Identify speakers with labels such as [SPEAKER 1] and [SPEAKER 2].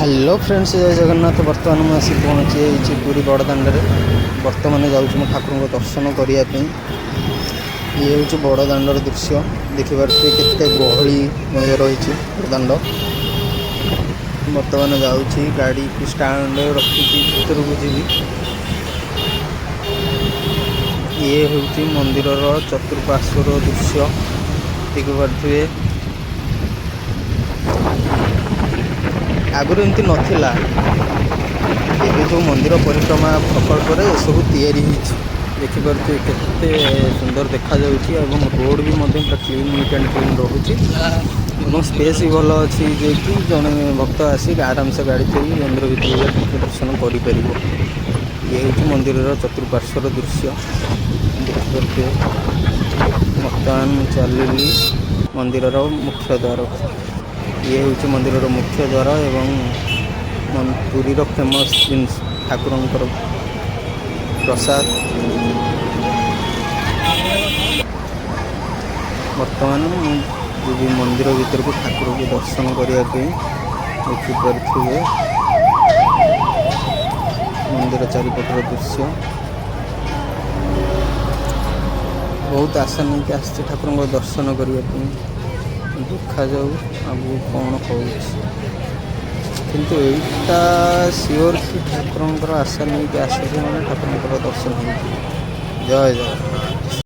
[SPEAKER 1] Hello friends, जय जगन्नाथ। बर्तमान मुझे पहुँची पूरी बड़दाण्ड बर्तमान जाऊँ ठाकुर को दर्शन करने। ये हूँ बड़दाण्डर दृश्य देखिपे केते गहली रही बड़दाण्ड। बर्तमान जाऊँगी गाड़ी को स्टाण्ड रखी भर को जी। ये हूँ मंदिर चतुर्पार्श्वर दृश्य देखिपे। आगुरी एमती नथिला, ये जो मंदिर परिक्रमा प्रकल्प सब तैयारी देखिपे केते सुंदर देखा जाउछि। एवं रोड भी पूरा क्लीन नीट एंड क्लीन रोचे और स्पेस भी भल अच्छी जे कि जड़े भक्त आसिक आराम से गाड़ी थी मंदिर भितर दर्शन कर। ये हूँ मंदिर चतुर्पार्श्वर दृश्य देखिपे। बर्तमान चलिली मंदिर मुख्य द्वार। ये हूँ मंदिर मुख्य द्वार एवं पुरी फेमस जिनस ठाकुर प्रसाद। बर्तमान जी मंदिर भीतर को ठाकुर को दर्शन करने देखिपे। मंदिर चारिपटर दृश्य बहुत आशा नहीं आस ठाकुर को दर्शन करने। देखा जाऊ आगू कौन हो, किंतु एटा सियोर ठाकुर आशा नहीं आस ठाकुर दर्शन हो। जय जय।